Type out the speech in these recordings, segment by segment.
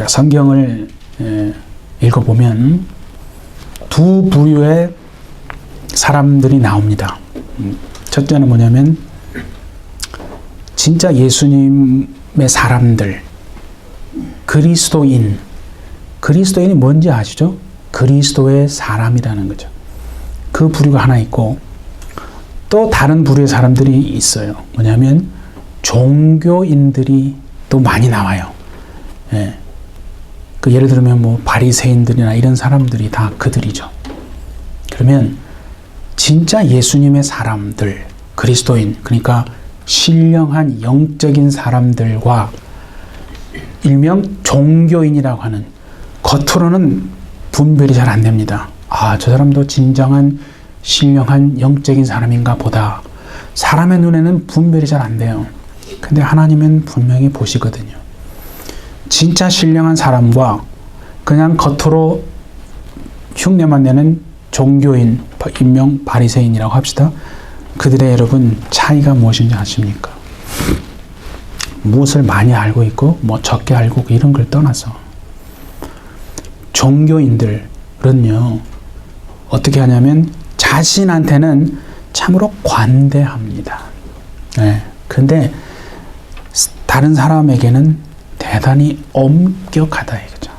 성경을 읽어보면 두 부류의 사람들이 나옵니다. 첫째는 뭐냐면 진짜 예수님의 사람들, 그리스도인이 뭔지 아시죠? 그리스도의 사람이라는 거죠. 그 부류가 하나 있고 또 다른 부류의 사람들이 있어요. 뭐냐면 종교인들이 또 많이 나와요. 예를 들면 뭐 바리새인들이나 이런 사람들이 다 그들이죠. 그러면 진짜 예수님의 사람들, 그리스도인, 그러니까 신령한 영적인 사람들과 일명 종교인이라고 하는, 겉으로는 분별이 잘 안 됩니다. 저 사람도 진정한 신령한 영적인 사람인가 보다. 사람의 눈에는 분별이 잘 안 돼요. 근데 하나님은 분명히 보시거든요. 진짜 신령한 사람과 그냥 겉으로 흉내만 내는 종교인, 일명 바리새인이라고 합시다. 그들의 여러분 차이가 무엇인지 아십니까? 무엇을 많이 알고 있고 뭐 적게 알고 이런 걸 떠나서 종교인들은요 어떻게 하냐면 자신한테는 참으로 관대합니다. 근데 다른 사람에게는 대단히 엄격하다 이거죠.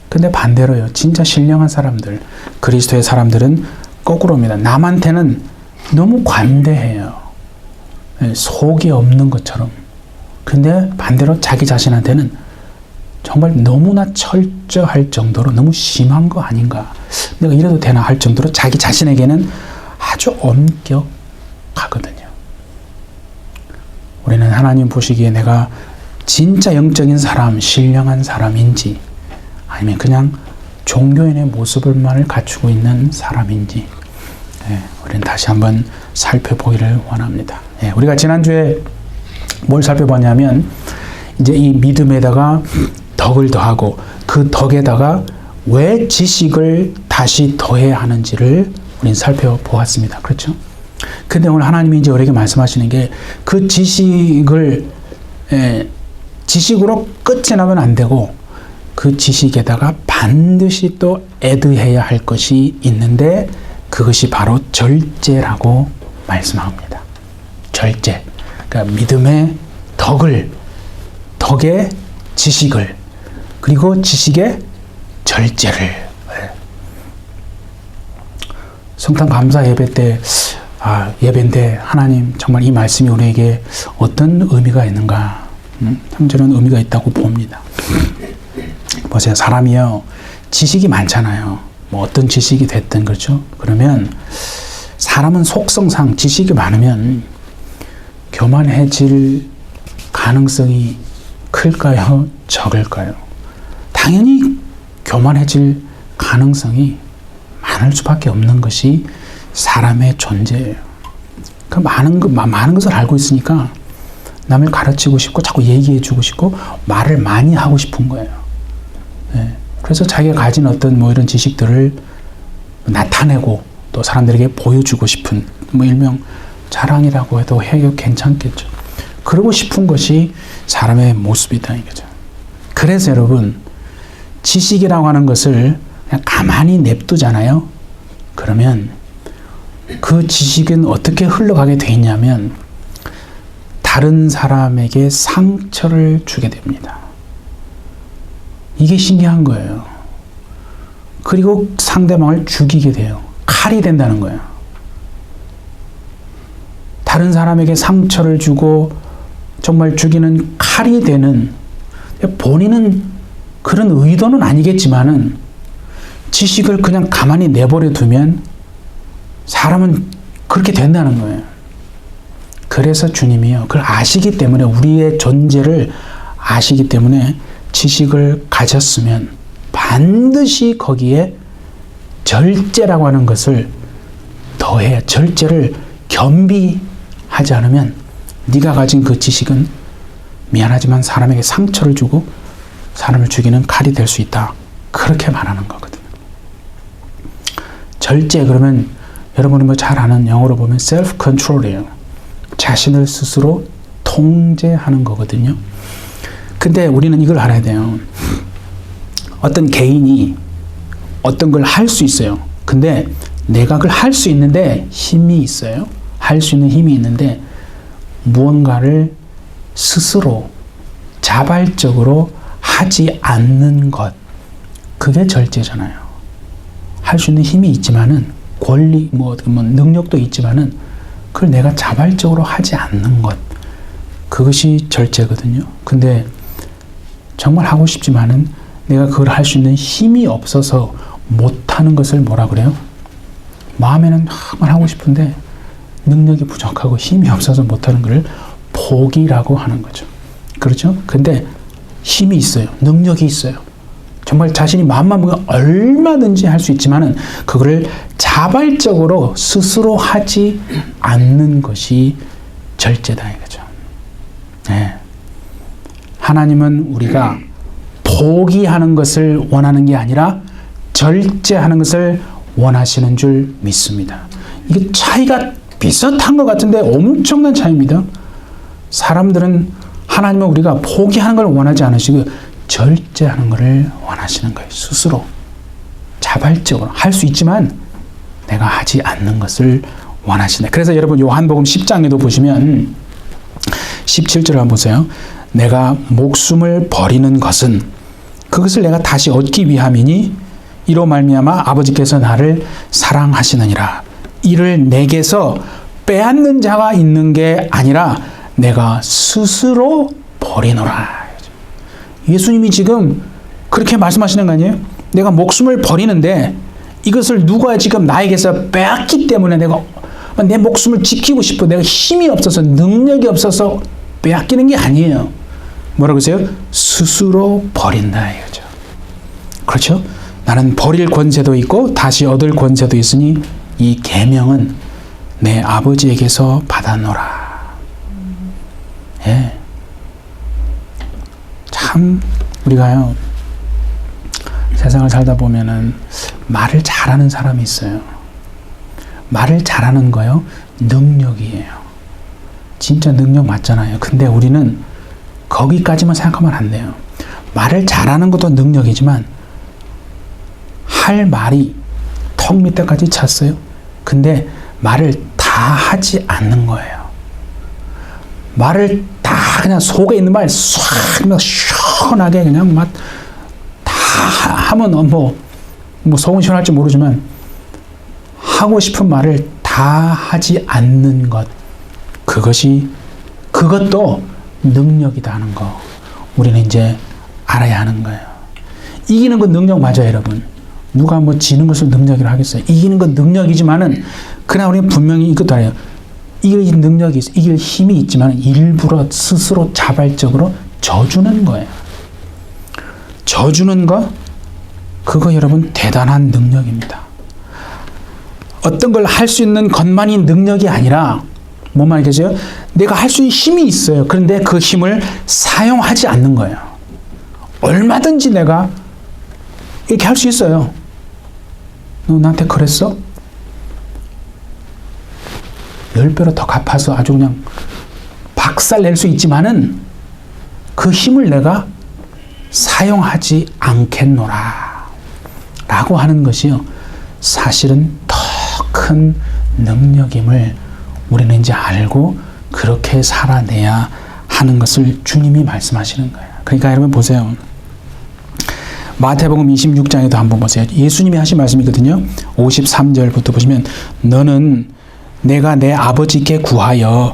근데 반대로요, 진짜 신령한 사람들, 그리스도의 사람들은 거꾸로입니다. 남한테는 너무 관대해요. 속이 없는 것처럼. 근데 반대로 자기 자신한테는 정말 너무나 철저할 정도로 너무 심한 거 아닌가, 내가 이래도 되나 할 정도로 자기 자신에게는 아주 엄격하거든요. 우리는 하나님 보시기에 내가 진짜 영적인 사람, 신령한 사람인지 아니면 그냥 종교인의 모습을만을 갖추고 있는 사람인지 우리는 다시 한번 살펴보기를 원합니다. 우리가 지난주에 뭘 살펴봤냐면 이제 이 믿음에다가 덕을 더하고 그 덕에다가 왜 지식을 다시 더해야 하는지를 우리는 살펴보았습니다. 그렇죠? 근데 오늘 하나님이 이제 우리에게 말씀하시는 게 그 지식을 지식으로 끝이 나면 안 되고 그 지식에다가 반드시 또 애드해야 할 것이 있는데 그것이 바로 절제라고 말씀합니다. 절제. 그러니까 믿음의 덕의 지식을, 그리고 지식의 절제를. 성탄 감사 예배 때 예배인데 하나님 정말 이 말씀이 우리에게 어떤 의미가 있는가? 참 저는 의미가 있다고 봅니다. 보세요. 사람이요 지식이 많잖아요. 뭐 어떤 지식이 됐든 그렇죠. 그러면 사람은 속성상 지식이 많으면 교만해질 가능성이 클까요? 적을까요? 당연히 교만해질 가능성이 많을 수밖에 없는 것이 사람의 존재예요. 그 많은 것을 알고 있으니까 남을 가르치고 싶고 자꾸 얘기해주고 싶고 말을 많이 하고 싶은 거예요. 그래서 자기가 가진 어떤 뭐 이런 지식들을 나타내고 또 사람들에게 보여주고 싶은, 뭐 일명 자랑이라고 해도 괜찮겠죠. 그러고 싶은 것이 사람의 모습이다 이거죠. 그래서 여러분 지식이라고 하는 것을 그냥 가만히 냅두잖아요. 그러면 그 지식은 어떻게 흘러가게 돼 있냐면 다른 사람에게 상처를 주게 됩니다. 이게 신기한 거예요. 그리고 상대방을 죽이게 돼요. 칼이 된다는 거예요. 다른 사람에게 상처를 주고 정말 죽이는 칼이 되는, 본인은 그런 의도는 아니겠지만은 지식을 그냥 가만히 내버려 두면 사람은 그렇게 된다는 거예요. 그래서 주님이요, 그걸 아시기 때문에, 우리의 존재를 아시기 때문에 지식을 가졌으면 반드시 거기에 절제라고 하는 것을 더해야, 절제를 겸비하지 않으면 네가 가진 그 지식은 미안하지만 사람에게 상처를 주고 사람을 죽이는 칼이 될 수 있다. 그렇게 말하는 거거든요. 절제, 그러면 여러분이 뭐 잘 아는 영어로 보면 self-control이에요. 자신을 스스로 통제하는 거거든요. 근데 우리는 이걸 알아야 돼요. 어떤 개인이 어떤 걸 할 수 있어요. 근데 내가 그걸 할 수 있는데 힘이 있어요. 할 수 있는 힘이 있는데 무언가를 스스로 자발적으로 하지 않는 것, 그게 절제잖아요. 할 수 있는 힘이 있지만은 권리, 능력도 있지만은 그걸 내가 자발적으로 하지 않는 것, 그것이 절제거든요. 근데 정말 하고 싶지만은 내가 그걸 할 수 있는 힘이 없어서 못하는 것을 뭐라 그래요? 마음에는 정말 하고 싶은데 능력이 부족하고 힘이 없어서 못하는 것을 포기라고 하는 거죠. 그렇죠? 근데 힘이 있어요. 능력이 있어요. 정말 자신이 마음만 먹으면 얼마든지 할 수 있지만은 그거를 자발적으로 스스로 하지 않는 것이 절제다 이거죠. 네. 하나님은 우리가 포기하는 것을 원하는 게 아니라 절제하는 것을 원하시는 줄 믿습니다. 이게 차이가 비슷한 것 같은데 엄청난 차이입니다. 사람들은 하나님은 우리가 포기하는 걸 원하지 않으시고 절제하는 것을 원하시는 거예요. 스스로 자발적으로 할 수 있지만 내가 하지 않는 것을 원하시네. 그래서 여러분 요한복음 10장에도 보시면 17절을 한번 보세요. 내가 목숨을 버리는 것은 그것을 내가 다시 얻기 위함이니 이로 말미암아 아버지께서 나를 사랑하시느니라. 이를 내게서 빼앗는 자가 있는 게 아니라 내가 스스로 버리노라. 예수님이 지금 그렇게 말씀하시는 거 아니에요? 내가 목숨을 버리는데 이것을 누가 지금 나에게서 빼앗기 때문에 내가 내 목숨을 지키고 싶어. 내가 힘이 없어서 능력이 없어서 빼앗기는 게 아니에요. 뭐라고 하세요? 스스로 버린다 이거죠. 그렇죠? 나는 버릴 권세도 있고 다시 얻을 권세도 있으니 이 계명은 내 아버지에게서 받았노라. 예. 참 우리가요 세상을 살다 보면은 말을 잘하는 사람이 있어요. 말을 잘하는 거요 능력이에요. 진짜 능력 맞잖아요. 근데 우리는 거기까지만 생각하면 안 돼요. 말을 잘하는 것도 능력이지만 할 말이 턱 밑에까지 찼어요. 근데 말을 다 하지 않는 거예요. 말을 다 그냥 속에 있는 말 싹 시원하게 그냥 막 다 하면 뭐 속은 시원할지 모르지만 하고 싶은 말을 다 하지 않는 것, 그것도 능력이다 하는 거 우리는 이제 알아야 하는 거예요. 이기는 건 능력 맞아요, 여러분. 누가 뭐 지는 것을 능력이라 하겠어요. 이기는 건 능력이지만은 그러나 우리는 분명히 이것도 알아요. 이길 능력이 있어, 이길 힘이 있지만 일부러 스스로 자발적으로 져주는 거예요. 져주는 거, 그거 여러분 대단한 능력입니다. 어떤 걸 할 수 있는 것만이 능력이 아니라 뭔 말이겠어요? 내가 할 수 있는 힘이 있어요. 그런데 그 힘을 사용하지 않는 거예요. 얼마든지 내가 이렇게 할 수 있어요. 너 나한테 그랬어? 10배로 더 갚아서 아주 그냥 박살 낼 수 있지만은 그 힘을 내가 사용하지 않겠노라 라고 하는 것이요 사실은 더 큰 능력임을 우리는 이제 알고 그렇게 살아내야 하는 것을 주님이 말씀하시는 거예요. 그러니까 여러분 보세요. 마태복음 26장에도 한번 보세요. 예수님이 하신 말씀이거든요. 53절부터 보시면 너는 내가 내 아버지께 구하여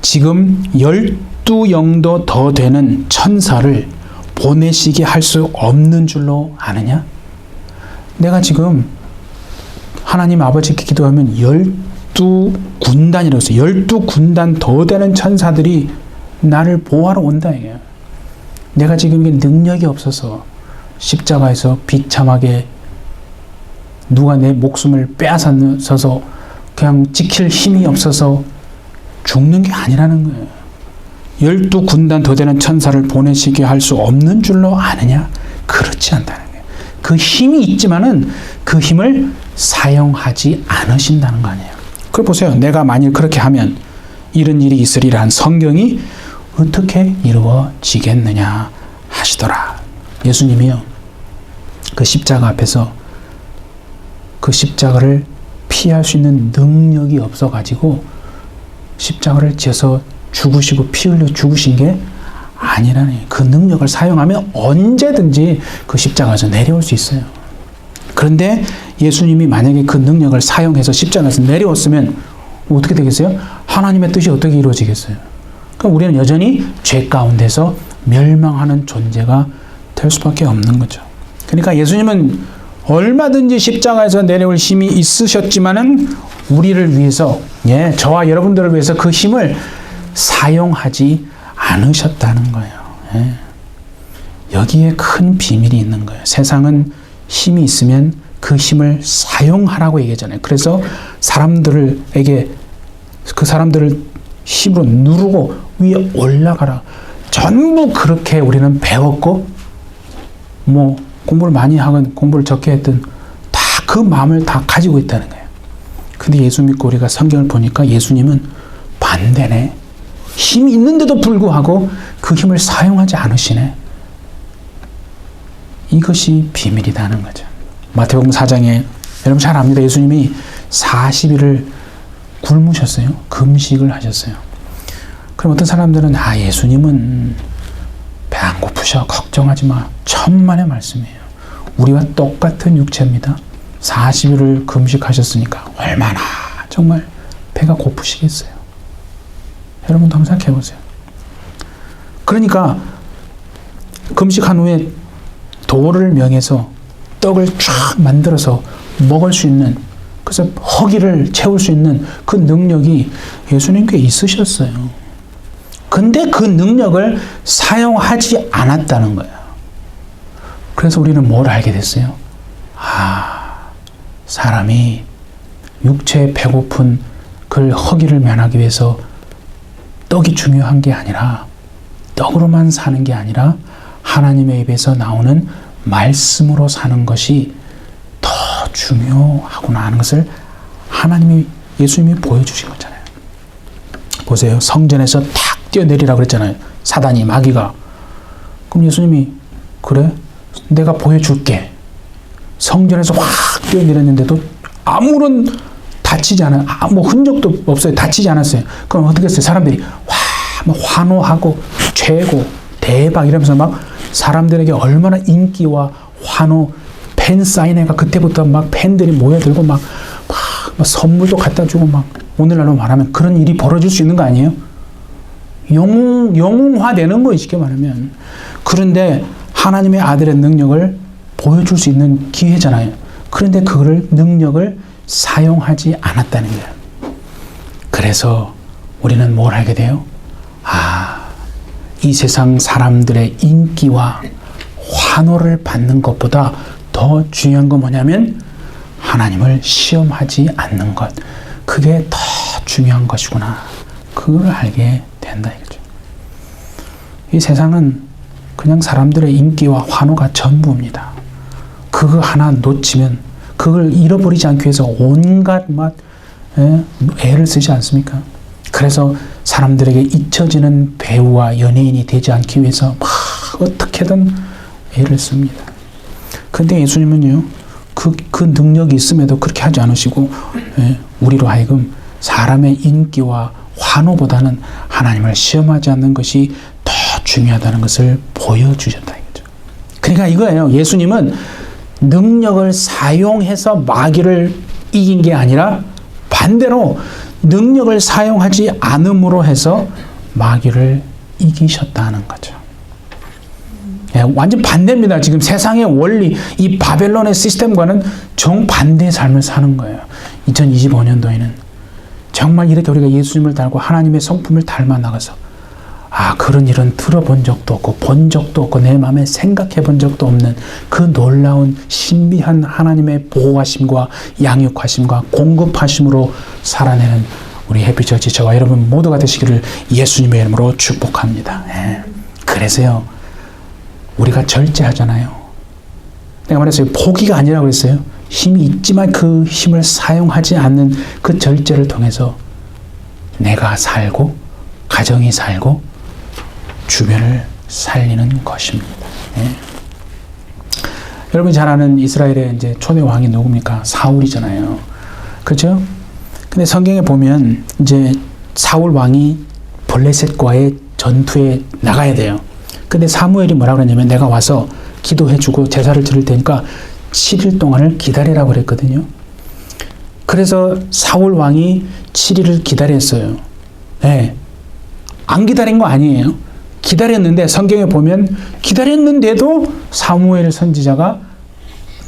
지금 12영도 더 되는 천사를 보내시게 할 수 없는 줄로 아느냐? 내가 지금 하나님 아버지께 기도하면 12군단이라고 했어요. 12군단 더 되는 천사들이 나를 보호하러 온다 이게요. 내가 지금 이게 능력이 없어서 십자가에서 비참하게 누가 내 목숨을 빼앗아서 그냥 지킬 힘이 없어서 죽는 게 아니라는 거예요. 12군단 더 되는 천사를 보내시게 할 수 없는 줄로 아느냐? 그렇지 않다는 거예요. 그 힘이 있지만은 그 힘을 사용하지 않으신다는 거 아니에요. 그걸 보세요. 내가 만일 그렇게 하면 이런 일이 있으리란 성경이 어떻게 이루어지겠느냐 하시더라. 예수님이요. 그 십자가 앞에서 그 십자가를 피할 수 있는 능력이 없어가지고 십자가를 지어서 죽으시고 피 흘려 죽으신 게 아니라니. 그 능력을 사용하면 언제든지 그 십자가에서 내려올 수 있어요. 그런데 예수님이 만약에 그 능력을 사용해서 십자가에서 내려왔으면 어떻게 되겠어요? 하나님의 뜻이 어떻게 이루어지겠어요? 그럼 우리는 여전히 죄 가운데서 멸망하는 존재가 될 수밖에 없는 거죠. 그러니까 예수님은 얼마든지 십자가에서 내려올 힘이 있으셨지만은 우리를 위해서, 저와 여러분들을 위해서 그 힘을 사용하지 않으셨다는 거예요. 여기에 큰 비밀이 있는 거예요. 세상은 힘이 있으면 그 힘을 사용하라고 얘기하잖아요. 그래서 사람들에게 그 사람들을 힘으로 누르고 위에 올라가라. 전부 그렇게 우리는 배웠고, 공부를 많이 하건 공부를 적게 했든 다 그 마음을 다 가지고 있다는 거예요. 근데 예수 믿고 우리가 성경을 보니까 예수님은 반대네. 힘이 있는데도 불구하고 그 힘을 사용하지 않으시네. 이것이 비밀이라는 거죠. 마태복음 4장에 여러분 잘 압니다. 예수님이 40일을 굶으셨어요. 금식을 하셨어요. 그럼 어떤 사람들은 예수님은 배 안 고프셔. 걱정하지 마. 천만의 말씀이에요. 우리와 똑같은 육체입니다. 40일을 금식하셨으니까 얼마나 정말 배가 고프시겠어요. 여러분도 한번 생각해 보세요. 그러니까 금식한 후에 도를 명해서 떡을 쫙 만들어서 먹을 수 있는, 그래서 허기를 채울 수 있는 그 능력이 예수님께 있으셨어요. 근데 그 능력을 사용하지 않았다는 거예요. 그래서 우리는 뭘 알게 됐어요? 사람이 육체의 배고픈 그 허기를 면하기 위해서 떡이 중요한 게 아니라, 떡으로만 사는 게 아니라 하나님의 입에서 나오는 말씀으로 사는 것이 더 중요하구나 하는 것을 예수님이 보여주신 거잖아요. 보세요. 성전에서 탁 뛰어내리라고 그랬잖아요. 사단이, 마귀가. 그럼 예수님이, 그래? 내가 보여줄게. 성전에서 확 뛰어내렸는데도 아무런 다치지 않아요. 흔적도 없어요. 다치지 않았어요. 그럼 어떻게 했어요? 사람들이 환호하고 최고, 대박 이러면서 막 사람들에게 얼마나 인기와 환호, 팬 사인회가 그때부터 막 팬들이 모여들고 막 선물도 갖다 주고 막, 오늘날로 말하면 그런 일이 벌어질 수 있는 거 아니에요? 영웅화되는 거예요, 쉽게 말하면. 그런데 하나님의 아들의 능력을 보여줄 수 있는 기회잖아요. 그런데 그거를, 능력을 사용하지 않았다는 거예요. 그래서 우리는 뭘 알게 돼요? 이 세상 사람들의 인기와 환호를 받는 것보다 더 중요한 건 뭐냐면 하나님을 시험하지 않는 것. 그게 더 중요한 것이구나. 그걸 알게 된다 이거죠. 이 세상은 그냥 사람들의 인기와 환호가 전부입니다. 그거 하나 놓치면, 그걸 잃어버리지 않기 위해서 온갖 애를 쓰지 않습니까? 그래서 사람들에게 잊혀지는 배우와 연예인이 되지 않기 위해서 막 어떻게든 애를 씁니다. 근데 예수님은요, 그 능력이 있음에도 그렇게 하지 않으시고, 우리로 하여금 사람의 인기와 환호보다는 하나님을 시험하지 않는 것이 더 중요하다는 것을 보여주셨다 이거죠. 그러니까 이거예요. 예수님은 능력을 사용해서 마귀를 이긴 게 아니라 반대로 능력을 사용하지 않음으로 해서 마귀를 이기셨다는 거죠. 완전 반대입니다. 지금 세상의 원리, 이 바벨론의 시스템과는 정반대의 삶을 사는 거예요. 2025년도에는 정말 이렇게 우리가 예수님을 닮고 하나님의 성품을 닮아 나가서, 그런 일은 들어본 적도 없고 본 적도 없고 내 마음에 생각해 본 적도 없는 그 놀라운 신비한 하나님의 보호하심과 양육하심과 공급하심으로 살아내는 우리 해피처치 저와 여러분 모두가 되시기를 예수님의 이름으로 축복합니다. 그래서요, 우리가 절제하잖아요. 내가 말했어요. 포기가 아니라고 그랬어요. 힘이 있지만 그 힘을 사용하지 않는 그 절제를 통해서 내가 살고 가정이 살고 주변을 살리는 것입니다. 여러분이 잘 아는 이스라엘의 이제 초대 왕이 누굽니까? 사울이잖아요. 그렇죠? 근데 성경에 보면 이제 사울 왕이 블레셋과의 전투에 나가야 돼요. 근데 사무엘이 뭐라고 그랬냐면 내가 와서 기도해주고 제사를 드릴 테니까 7일 동안을 기다리라고 그랬거든요. 그래서 사울 왕이 7일을 기다렸어요. 네. 안 기다린 거 아니에요. 기다렸는데 성경에 보면 기다렸는데도 사무엘 선지자가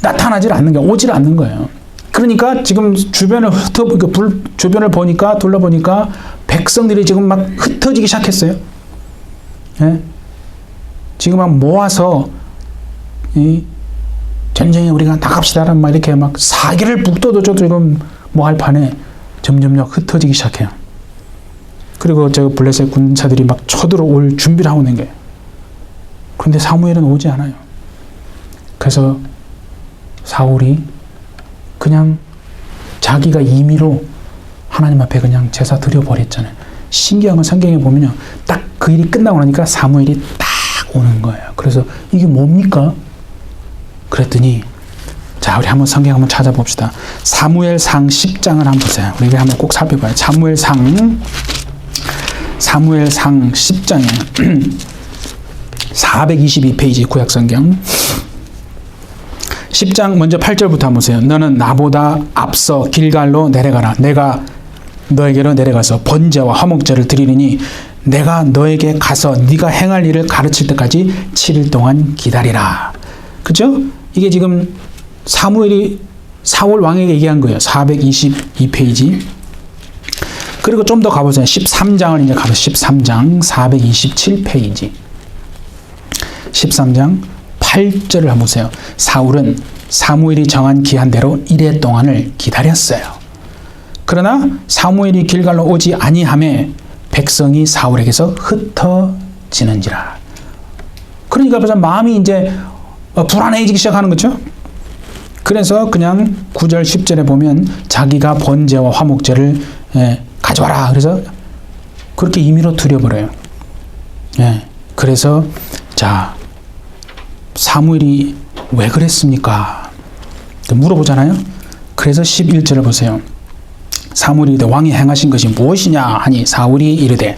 나타나질 않는 거예요. 오질 않는 거예요. 그러니까 지금 주변을 주변을 보니까 둘러보니까 백성들이 지금 막 흩어지기 시작했어요. 네? 지금 막 모아서 이 전쟁에 우리가 나갑시다라는 막 이렇게 막 사기를 북돋워줘도 지금 뭐 할 판에 점점 흩어지기 시작해요. 그리고 저 블레셋 군사들이 막 쳐들어올 준비를 하고 있는 거예요. 그런데 사무엘은 오지 않아요. 그래서 사울이 그냥 자기가 임의로 하나님 앞에 그냥 제사 드려버렸잖아요. 신기한 건 성경에 보면요. 딱 그 일이 끝나고 나니까 사무엘이 딱 오는 거예요. 그래서 이게 뭡니까? 그랬더니 자, 우리 한번 성경 한번 찾아봅시다. 사무엘상 10장을 한번 보세요. 우리 한번 꼭 살펴봐요. 사무엘상 10장에 422페이지 구약성경 10장 먼저 8절부터 한번 보세요. 너는 나보다 앞서 길갈로 내려가라. 내가 너에게로 내려가서 번제와 화목제를 드리리니 내가 너에게 가서 네가 행할 일을 가르칠 때까지 7일 동안 기다리라. 그렇죠? 이게 지금 사무엘이 사울 왕에게 얘기한 거예요. 422페이지. 그리고 좀 더 가보세요. 13장을 이제 가서 13장 427페이지. 13장 8절을 한번 보세요. 사울은 사무엘이 정한 기한대로 1회 동안을 기다렸어요. 그러나 사무엘이 길갈로 오지 아니하매 백성이 사울에게서 흩어지는지라. 그러니까 벌써 마음이 이제 불안해지기 시작하는 거죠. 그래서 그냥 9절 10절에 보면 자기가 번제와 화목제를 가져와라. 그래서 그렇게 임의로 드려버려요. 그래서 자 사무엘이 왜 그랬습니까? 물어보잖아요. 그래서 11절을 보세요. 사무엘이 이르되 왕이 행하신 것이 무엇이냐 하니 사울이 이르되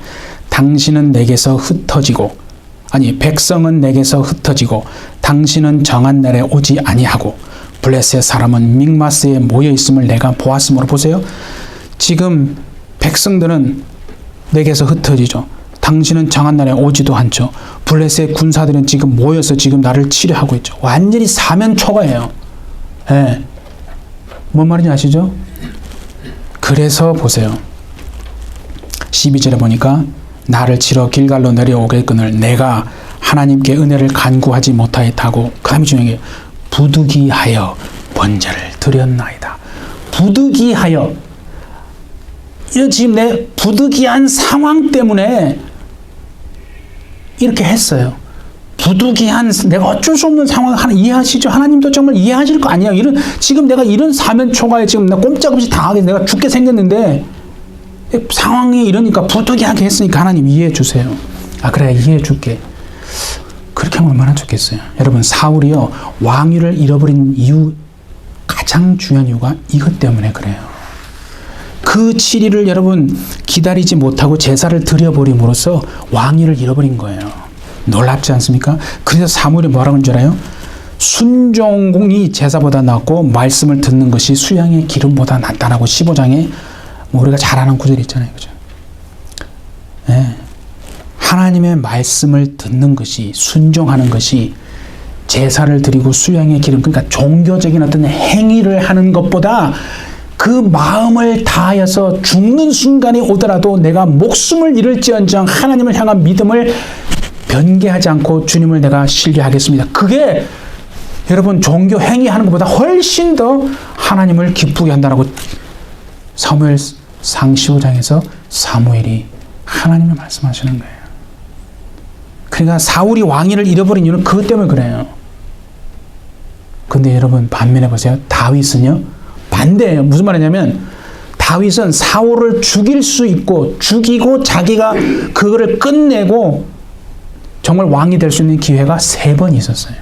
당신은 내게서 흩어지고 백성은 내게서 흩어지고 당신은 정한 날에 오지 아니하고 블레셋 사람은 믹마스에 모여 있음을 내가 보았으므로. 보세요. 지금 백성들은 내게서 ht어지죠. 당신은 정한 날에 오지도 않죠. 블레셋 군사들은 지금 모여서 지금 나를 치료하고 있죠. 완전히 사면초가예요. 뭔 말인지 아시죠? 그래서 보세요. 12절에 보니까 나를 치러 길갈로 내려오겠거늘 내가 하나님께 은혜를 간구하지 못하였다고. 그 다음에 중요한 게 부득이하여 번제를 드렸나이다. 부득이하여. 지금 내 부득이한 상황 때문에 이렇게 했어요. 부득이한, 내가 어쩔 수 없는 상황 하나 이해하시죠? 하나님도 정말 이해하실 거 아니에요. 지금 내가 이런 사면초가에 지금 나 꼼짝없이 당하게 내가 죽게 생겼는데 상황이 이러니까 부득이하게 했으니까 하나님 이해해 주세요. 그래 이해해 줄게. 그렇게 하면 얼마나 좋겠어요. 여러분 사울이요 왕위를 잃어버린 이유, 가장 중요한 이유가 이것 때문에 그래요. 그 7일을 여러분 기다리지 못하고 제사를 드려버림으로써 왕위를 잃어버린 거예요. 놀랍지 않습니까? 그래서 사무엘이 뭐라고 하는 줄 알아요? 순종이 제사보다 낫고 말씀을 듣는 것이 수양의 기름보다 낫다라고 15장에 우리가 잘 아는 구절이 있잖아요. 그죠? 하나님의 말씀을 듣는 것이, 순종하는 것이 제사를 드리고 수양의 기름, 그러니까 종교적인 어떤 행위를 하는 것보다 그 마음을 다하여서 죽는 순간이 오더라도 내가 목숨을 잃을지언정 하나님을 향한 믿음을 변개하지 않고 주님을 내가 신뢰하겠습니다. 그게 여러분 종교 행위하는 것보다 훨씬 더 하나님을 기쁘게 한다라고 사무엘상 15장에서 사무엘이 하나님을 말씀하시는 거예요. 그러니까 사울이 왕위를 잃어버린 이유는 그것 때문에 그래요. 근데 여러분 반면에 보세요. 다윗은요 반대예요. 무슨 말이냐면 다윗은 사울을 죽일 수 있고 죽이고 자기가 그거를 끝내고 정말 왕이 될 수 있는 기회가 3번 있었어요.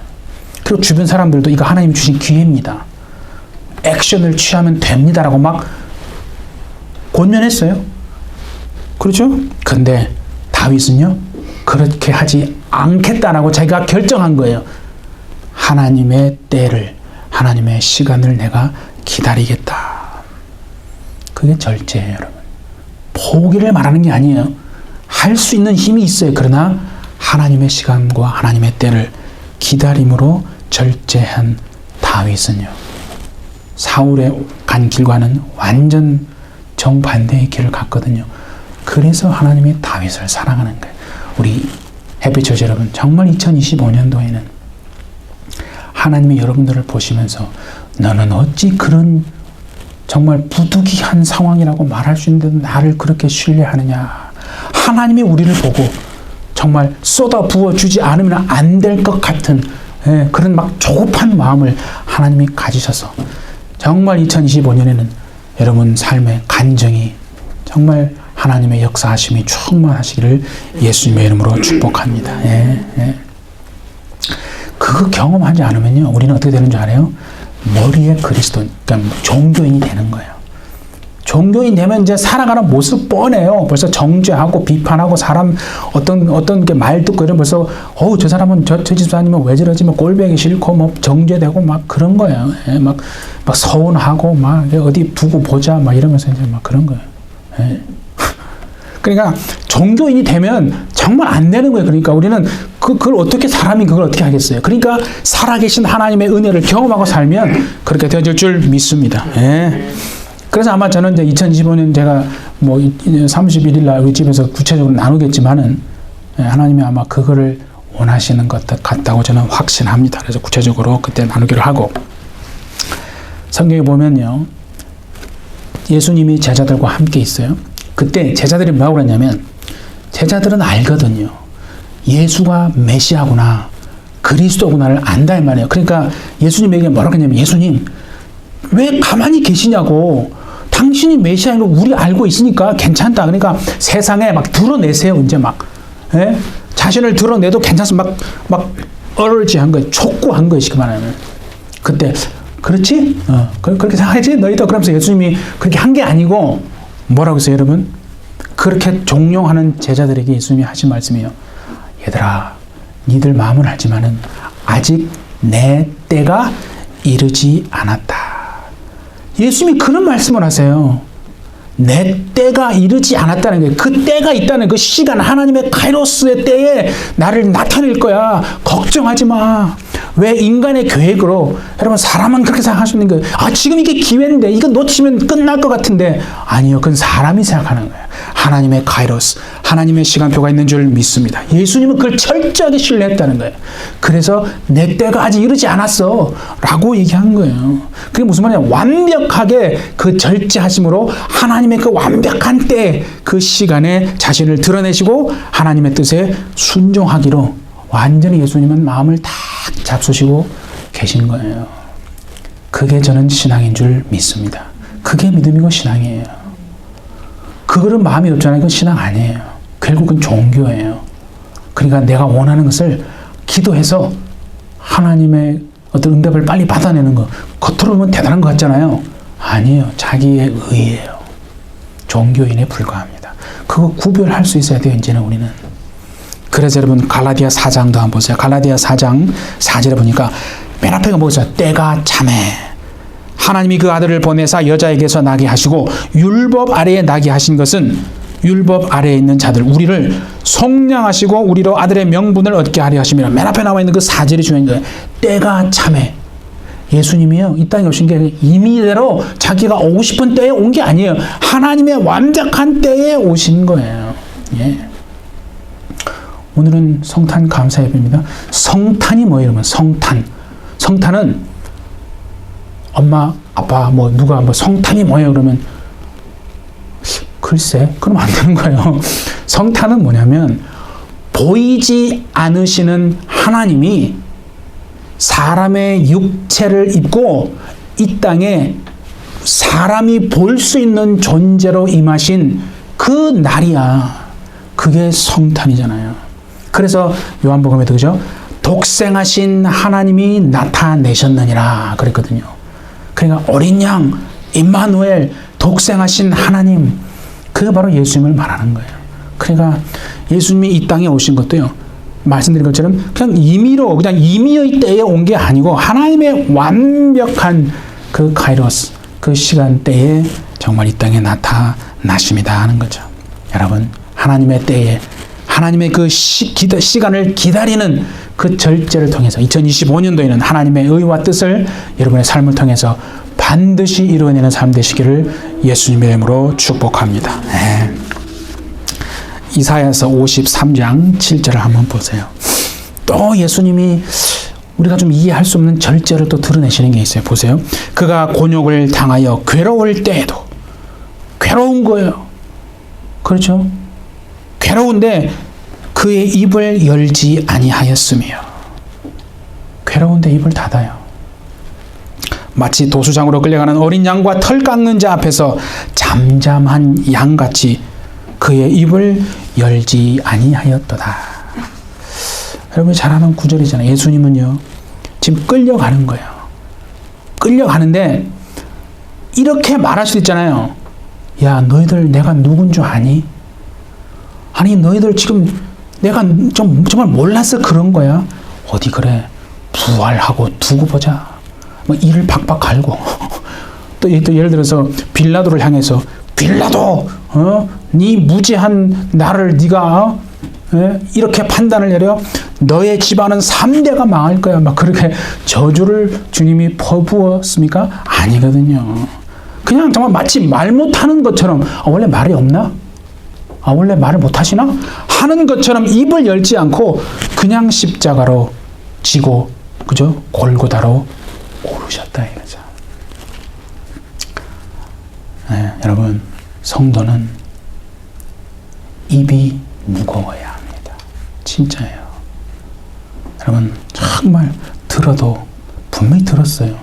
그리고 주변 사람들도 이거 하나님이 주신 기회입니다. 액션을 취하면 됩니다라고 막 권면했어요. 그렇죠? 근데 다윗은요, 그렇게 하지 않겠다라고 자기가 결정한 거예요. 하나님의 때를, 하나님의 시간을 내가 기다리겠다. 그게 절제예요, 여러분. 포기를 말하는 게 아니에요. 할 수 있는 힘이 있어요. 그러나 하나님의 시간과 하나님의 때를 기다림으로 절제한 다윗은요, 사울의 간 길과는 완전 정반대의 길을 갔거든요. 그래서 하나님이 다윗을 사랑하는 거예요. 우리 햇빛처치 여러분, 정말 2025년도에는 하나님이 여러분들을 보시면서 너는 어찌 그런 정말 부득이한 상황이라고 말할 수 있는데 나를 그렇게 신뢰하느냐. 하나님이 우리를 보고 정말 쏟아 부어주지 않으면 안 될 것 같은 그런 막 조급한 마음을 하나님이 가지셔서 정말 2025년에는 여러분 삶의 간증이 정말 하나님의 역사하심이 충만하시기를 예수님의 이름으로 축복합니다. 그거 경험하지 않으면요, 우리는 어떻게 되는 줄 알아요? 머리에 그리스도, 그러니까 종교인이 되는 거예요. 종교인 되면 이제 살아가는 모습 뻔해요. 벌써 정죄하고 비판하고 사람 어떤 게 말 듣고 이러면 벌써 저 사람은 저 집사님은 왜 저러지? 뭐 꼴보기 싫고 뭐 정죄되고 막 그런 거예요. 막 서운하고 막 어디 두고 보자 막 이러면서 이제 막 그런 거예요. 그러니까 종교인이 되면 정말 안 되는 거예요. 그러니까 우리는 그걸 어떻게 사람이 그걸 어떻게 하겠어요? 그러니까 살아계신 하나님의 은혜를 경험하고 살면 그렇게 되어질 줄 믿습니다. 그래서 아마 저는 이제 2025년 제가 뭐 31일 날 우리 집에서 구체적으로 나누겠지만은 하나님이 아마 그거를 원하시는 것 같다고 저는 확신합니다. 그래서 구체적으로 그때 나누기로 하고, 성경에 보면요, 예수님이 제자들과 함께 있어요. 그때 제자들이 뭐라고 그랬냐면, 제자들은 알거든요. 예수가 메시아구나, 그리스도구나를 안다 이 말이에요. 그러니까 예수님에게 뭐라고 했냐면, 예수님 왜 가만히 계시냐고, 당신이 메시아인 거 우리 알고 있으니까 괜찮다. 그러니까 세상에 막 드러내세요. 이제 막 자신을 드러내도 괜찮습니다. 막 얼지한 거예요. 촉구한 거예요. 그 말하면. 그때 그렇지? 그렇게 생각하지? 너희도. 그러면서 예수님이 그렇게 한 게 아니고 뭐라고 했어요, 여러분? 그렇게 종용하는 제자들에게 예수님이 하신 말씀이에요. 얘들아, 니들 마음은 알지만은 아직 내 때가 이르지 않았다. 예수님이 그런 말씀을 하세요. 내 때가 이르지 않았다는 거예요. 그 때가 있다는 그 시간, 하나님의 카이로스의 때에 나를 나타낼 거야. 걱정하지 마. 왜 인간의 계획으로, 여러분 사람은 그렇게 생각할 수 있는 거예요. 지금 이게 기회인데 이거 놓치면 끝날 것 같은데, 아니요, 그건 사람이 생각하는 거예요. 하나님의 카이로스, 하나님의 시간표가 있는 줄 믿습니다. 예수님은 그걸 철저하게 신뢰했다는 거예요. 그래서 내 때가 아직 이르지 않았어 라고 얘기한 거예요. 그게 무슨 말이냐, 완벽하게 그 절제하심으로 하나님의 그 완벽한 때, 그 시간에 자신을 드러내시고 하나님의 뜻에 순종하기로 완전히 예수님은 마음을 딱 잡수시고 계신 거예요. 그게 저는 신앙인 줄 믿습니다. 그게 믿음이고 신앙이에요. 그거는 마음이 없잖아요. 그건 신앙 아니에요. 결국은 종교예요. 그러니까 내가 원하는 것을 기도해서 하나님의 어떤 응답을 빨리 받아내는 거, 겉으로 보면 대단한 것 같잖아요. 아니에요. 자기의 의예요. 종교인에 불과합니다. 그거 구별할 수 있어야 돼요, 이제는 우리는. 그래서 여러분 갈라디아 4장도 한번 보세요. 갈라디아 4장 4절에 보니까 맨 앞에가 뭐죠? 때가 참해. 하나님이 그 아들을 보내사 여자에게서 나게 하시고 율법 아래에 나게 하신 것은 율법 아래에 있는 자들, 우리를 속량하시고 우리로 아들의 명분을 얻게 하려 하심이라. 맨 앞에 나와 있는 그 4절이 중요한 거예요. 때가 참해. 예수님이요, 이 땅에 오신 게 임의대로 자기가 오고 싶은 때에 온 게 아니에요. 하나님의 완벽한 때에 오신 거예요. 오늘은 성탄 감사 예배입니다. 성탄이 뭐예요, 여러분? 성탄은 엄마, 아빠, 뭐 누가 뭐 성탄이 뭐예요? 그러면 글쎄, 그럼 안 되는 거예요. 성탄은 뭐냐면 보이지 않으시는 하나님이 사람의 육체를 입고 이 땅에 사람이 볼 수 있는 존재로 임하신 그 날이야. 그게 성탄이잖아요. 그래서 요한복음에도 그죠? 독생하신 하나님이 나타내셨느니라 그랬거든요. 그러니까 어린 양 임마누엘, 독생하신 하나님, 그게 바로 예수님을 말하는 거예요. 그러니까 예수님이 이 땅에 오신 것도요, 말씀드린 것처럼 그냥 임의의 때에 온 게 아니고 하나님의 완벽한 그 카이로스, 그 시간대에 정말 이 땅에 나타나십니다 하는 거죠. 여러분, 하나님의 때에, 하나님의 그 시간을 기다리는 그 절제를 통해서 2025년도에는 하나님의 의와 뜻을 여러분의 삶을 통해서 반드시 이루어내는 삶 되시기를 예수님의 이름으로 축복합니다. 네. 이사야서 53장 7절을 한번 보세요. 또 예수님이 우리가 좀 이해할 수 없는 절제를 또 드러내시는 게 있어요. 보세요. 그가 곤욕을 당하여 괴로울 때에도, 괴로운 거예요. 그렇죠? 괴로운데 그의 입을 열지 아니하였으며, 괴로운데 입을 닫아요. 마치 도수장으로 끌려가는 어린 양과 털 깎는 자 앞에서 잠잠한 양같이 그의 입을 열지 아니하였도다. 여러분 잘 아는 구절이잖아요. 예수님은요, 지금 끌려가는 거예요. 끌려가는데 이렇게 말할 수 있잖아요. 야, 너희들 내가 누군 줄 아니? 아니, 너희들 지금 내가 정말 몰라서 그런 거야? 어디 그래? 부활하고 두고 보자. 뭐 이를 박박 갈고 또 예를 들어서 빌라도를 향해서, 빌라도, 네 무지한 나를 네가 이렇게 판단을 내려 너의 집안은 3대가 망할 거야. 막 그렇게 저주를 주님이 퍼부었습니까? 아니거든요. 그냥 정말 마치 말 못하는 것처럼, 원래 말이 없나? 원래 말을 못하시나? 하는 것처럼 입을 열지 않고 그냥 십자가로 지고, 그죠? 골고다로 오르셨다 이거죠. 네, 여러분, 성도는 입이 무거워야 합니다. 진짜예요. 여러분, 정말 들어도 분명히 들었어요.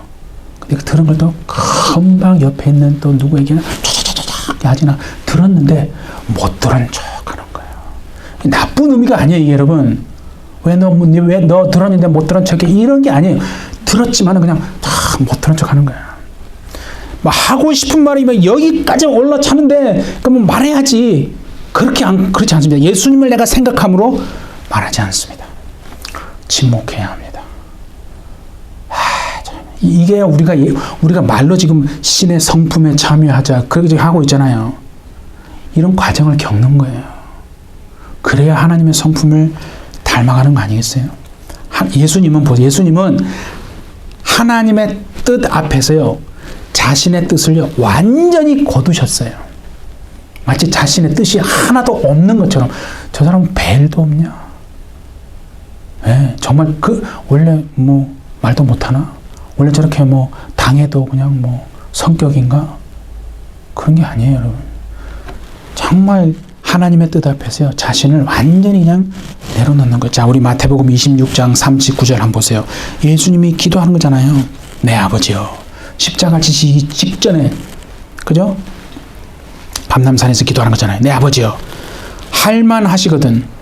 근데 그 들은 걸 또 금방 옆에 있는 또 누구에게는 촤촤촤촤 하지나 들었는데 못 들은 척 하는 거예요. 나쁜 의미가 아니에요, 이게 여러분. 왜 너 들었는데 못 들은 척해? 이런 게 아니에요. 들었지만 그냥 못 들은 척 하는 거야. 막 하고 싶은 말이면 여기까지 올라차는데 그러면 말해야지. 그렇지 않습니다. 예수님을 내가 생각함으로 말하지 않습니다. 침묵해야 합니다. 이게 우리가 말로 지금 신의 성품에 참여하자 그렇게 하고 있잖아요. 이런 과정을 겪는 거예요. 그래야 하나님의 성품을 닮아가는 거 아니겠어요? 예수님은 하나님의 뜻 앞에서요, 자신의 뜻을요 완전히 거두셨어요. 마치 자신의 뜻이 하나도 없는 것처럼. 저 사람은 벨도 없냐? 네, 정말 원래 뭐 말도 못하나? 원래 저렇게 뭐 당해도 그냥 뭐 성격인가? 그런 게 아니에요, 여러분. 정말 하나님의 뜻 앞에서요, 자신을 완전히 그냥 내려놓는 것. 자, 우리 마태복음 26장 39절 한번 보세요. 예수님이 기도하는 거잖아요. 내 아버지요, 십자가 지시기 직전에, 그죠? 감남산에서 기도하는 거잖아요. 내 아버지요, 할만하시거든.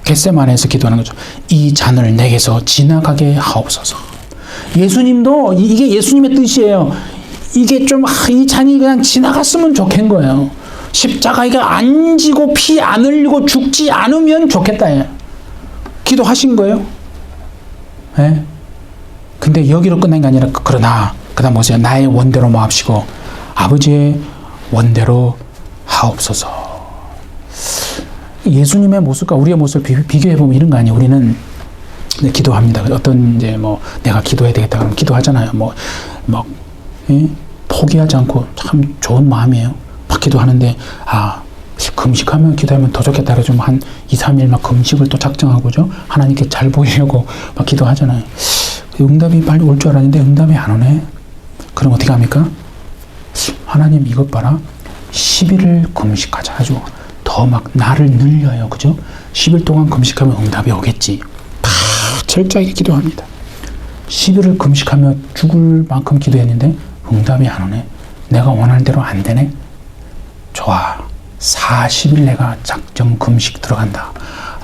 겟세마네에서 기도하는 거죠. 이 잔을 내게서 지나가게 하옵소서. 예수님도 이게 예수님의 뜻이에요. 이게 좀 이 잔이 그냥 지나갔으면 좋겠는 거예요. 십자가에 안 지고 피 안 흘리고 죽지 않으면 좋겠다. 기도하신 거예요. 예? 근데 여기로 끝난 게 아니라, 그러나 그다음 보세요. 나의 원대로 마옵시고 아버지의 원대로 하옵소서. 예수님의 모습과 우리의 모습을 비교해 보면 이런 거 아니에요. 우리는 기도합니다. 어떤 이제 뭐 내가 기도해야 되겠다 그러면 기도하잖아요. 막 포기하지 않고 참 좋은 마음이에요. 막 기도하는데 금식하면 기도하면 더 좋겠다 그래서 한 2, 3일 막 금식을 또 작정하고죠. 하나님께 잘 보이려고 막 기도하잖아요. 응답이 빨리 올 줄 알았는데 응답이 안 오네. 그럼 어떻게 합니까? 하나님 이것 봐라. 10일을 금식하자. 아주 더 막 나를 늘려요. 그죠? 10일 동안 금식하면 응답이 오겠지. 다 철저하게 기도합니다. 10일을 금식하며 죽을 만큼 기도했는데 응답이 안 오네. 내가 원하는 대로 안 되네. 좋아. 40일 내가 작정 금식 들어간다.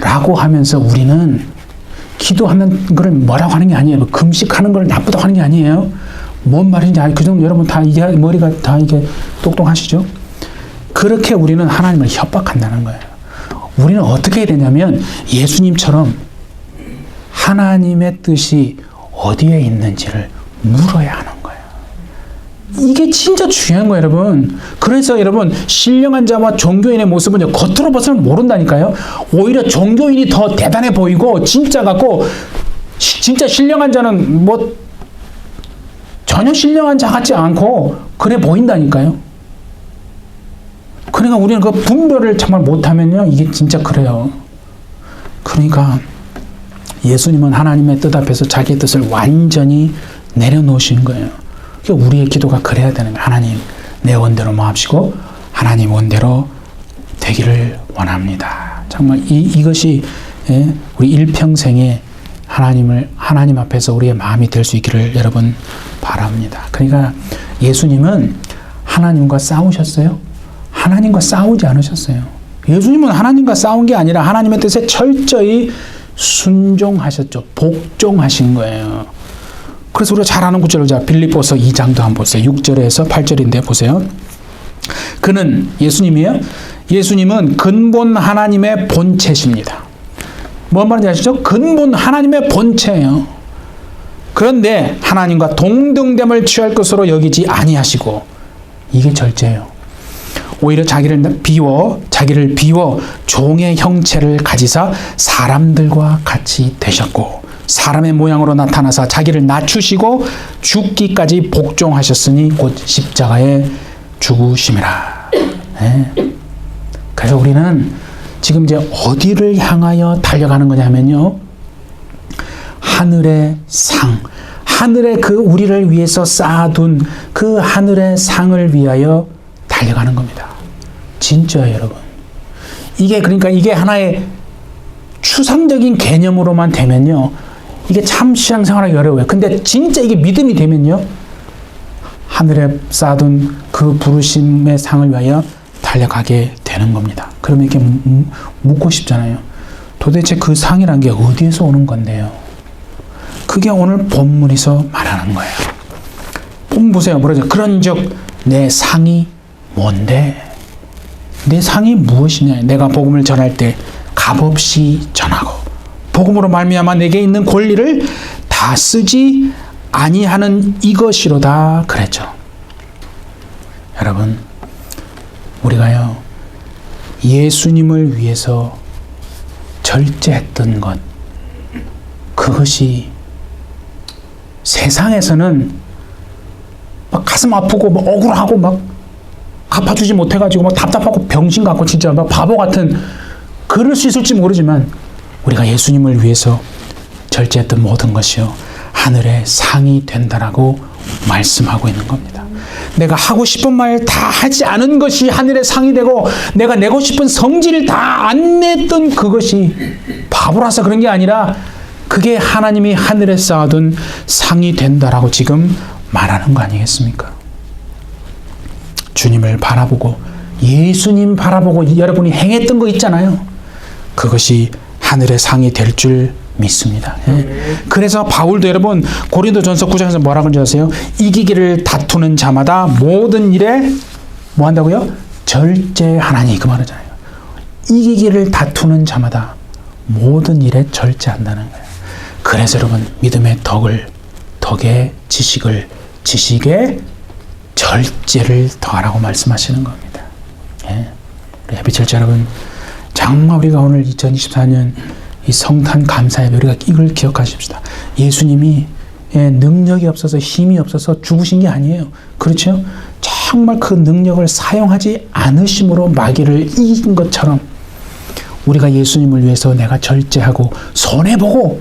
라고 하면서 우리는 기도하는 걸 뭐라고 하는 게 아니에요. 금식하는 걸 나쁘다고 하는 게 아니에요. 뭔 말인지 그 정도 여러분 다 이게 머리가 다 이게 똑똑하시죠? 그렇게 우리는 하나님을 협박한다는 거예요. 우리는 어떻게 해야 되냐면 예수님처럼 하나님의 뜻이 어디에 있는지를 물어야 하는 거예요. 이게 진짜 중요한 거예요, 여러분. 그래서 여러분, 신령한 자와 종교인의 모습은 겉으로 봐서는 모른다니까요. 오히려 종교인이 더 대단해 보이고 진짜 같고, 진짜 신령한 자는 뭐 전혀 신령한 자 같지 않고 그래 보인다니까요. 그러니까 우리는 그 분별을 정말 못하면요, 이게 진짜 그래요. 그러니까 예수님은 하나님의 뜻 앞에서 자기의 뜻을 완전히 내려놓으신 거예요. 그러니까 우리의 기도가 그래야 되는 거예요. 하나님, 내 원대로 마옵시고 하나님 원대로 되기를 원합니다. 정말 이것이 우리 일평생에 하나님 앞에서 우리의 마음이 될 수 있기를 여러분 바랍니다. 그러니까 예수님은 하나님과 싸우셨어요? 하나님과 싸우지 않으셨어요. 예수님은 하나님과 싸운 게 아니라 하나님의 뜻에 철저히 순종하셨죠. 복종하신 거예요. 그래서 우리가 잘 아는 구절을 빌립보서 2장도 한번 보세요. 6절에서 8절인데 보세요. 그는 예수님이에요. 예수님은 근본 하나님의 본체십니다. 뭔 말인지 아시죠? 근본 하나님의 본체예요. 그런데 하나님과 동등됨을 취할 것으로 여기지 아니하시고, 이게 절제예요. 오히려 자기를 비워 종의 형체를 가지사 사람들과 같이 되셨고 사람의 모양으로 나타나사 자기를 낮추시고 죽기까지 복종하셨으니 곧 십자가에 죽으심이라. 네. 그래서 우리는 지금 이제 어디를 향하여 달려가는 거냐면요, 하늘의 상, 하늘의 그 우리를 위해서 쌓아둔 그 하늘의 상을 위하여 달려가는 겁니다. 진짜예요, 여러분. 그러니까 이게 하나의 추상적인 개념으로만 되면요, 이게 참 신앙생활하기 어려워요. 근데 진짜 이게 믿음이 되면요, 하늘에 쌓아둔 그 부르심의 상을 위하여 달려가게 되는 겁니다. 그러면 이렇게 묻고 싶잖아요. 도대체 그 상이란 게 어디에서 오는 건데요? 그게 오늘 본문에서 말하는 거예요. 본문 보세요. 뭐라죠? 그런즉 내 상이 뭔데? 내 상이 무엇이냐? 내가 복음을 전할 때 값없이 전하고 복음으로 말미암아 내게 있는 권리를 다 쓰지 아니하는 이것이로다 그랬죠. 여러분, 우리가요, 예수님을 위해서 절제했던 것, 그것이 세상에서는 막 가슴 아프고 막 억울하고 막 갚아주지 못해가지고 막 답답하고 병신 같고 진짜 막 바보 같은, 그럴 수 있을지 모르지만 우리가 예수님을 위해서 절제했던 모든 것이요, 하늘의 상이 된다라고 말씀하고 있는 겁니다. 내가 하고 싶은 말 다 하지 않은 것이 하늘의 상이 되고, 내가 내고 싶은 성질을 다 안 냈던 그것이 바보라서 그런 게 아니라 그게 하나님이 하늘에 쌓아둔 상이 된다라고 지금 말하는 거 아니겠습니까? 주님을 바라보고 예수님 바라보고 여러분이 행했던 거 있잖아요. 그것이 하늘의 상이 될 줄 믿습니다. 그래서 바울도 여러분 고린도전서 9장에서 뭐라고 하는지 아세요? 이기기를 다투는 자마다 모든 일에 뭐 한다고요? 절제하나니, 그 말이잖아요. 이기기를 다투는 자마다 모든 일에 절제한다는 거예요. 그래서 여러분 믿음의 덕에 지식에 절제를 더하라고 말씀하시는 겁니다. 우리 해피철치 여러분, 정말 우리가 오늘 2024년 이 성탄 감사예배, 우리가 이걸 기억하십시다. 예수님이 능력이 없어서 힘이 없어서 죽으신 게 아니에요. 그렇죠? 정말 그 능력을 사용하지 않으심으로 마귀를 이긴 것처럼 우리가 예수님을 위해서 내가 절제하고 손해보고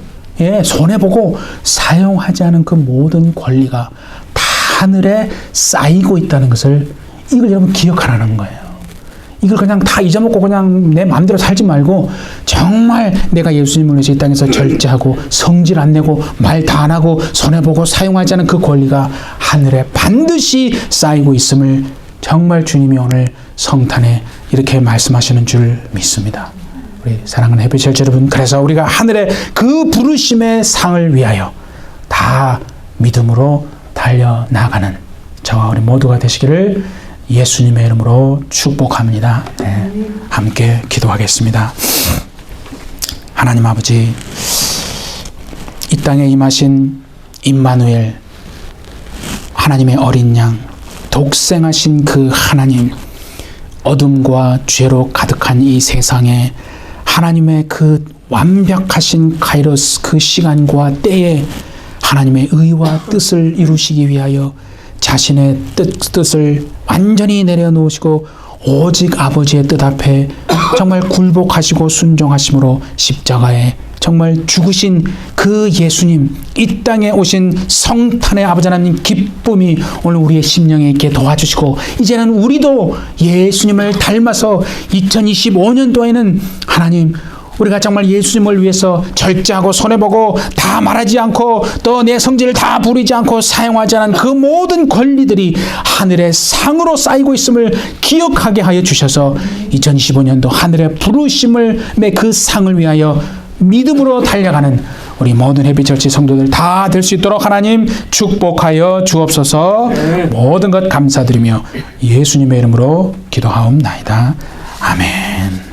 사용하지 않은 그 모든 권리가 다 하늘에 쌓이고 있다는 것을, 이걸 여러분 기억하라는 거예요. 이걸 그냥 다 잊어먹고 그냥 내 마음대로 살지 말고 정말 내가 예수님을 위해서 이 땅에서 절제하고 성질 안 내고 말 다 안 하고 손해보고 사용하지 않은 그 권리가 하늘에 반드시 쌓이고 있음을 정말 주님이 오늘 성탄에 이렇게 말씀하시는 줄 믿습니다. 우리 사랑하는 해피철치 여러분, 그래서 우리가 하늘의 그 부르심의 상을 위하여 다 믿음으로 달려나가는 저와 우리 모두가 되시기를 예수님의 이름으로 축복합니다. 네, 함께 기도하겠습니다. 하나님 아버지, 이 땅에 임하신 임마누엘, 하나님의 어린 양, 독생하신 그 하나님, 어둠과 죄로 가득한 이 세상에 하나님의 그 완벽하신 카이로스 그 시간과 때에 하나님의 의와 뜻을 이루시기 위하여 자신의 뜻을 완전히 내려놓으시고 오직 아버지의 뜻 앞에 정말 굴복하시고 순종하심으로 십자가에 정말 죽으신 그 예수님, 이 땅에 오신 성탄의 아버지 하나님 기쁨이 오늘 우리의 심령에 있게 도와주시고, 이제는 우리도 예수님을 닮아서 2025년도에는 하나님, 우리가 정말 예수님을 위해서 절제하고 손해보고 다 말하지 않고 또 내 성질을 다 부리지 않고 사용하지 않은 그 모든 권리들이 하늘의 상으로 쌓이고 있음을 기억하게 하여 주셔서 2025년도 하늘의 부르심을 그 상을 위하여 믿음으로 달려가는 우리 모든 해피철치 성도들 다 될 수 있도록 하나님 축복하여 주옵소서. 모든 것 감사드리며 예수님의 이름으로 기도하옵나이다. 아멘.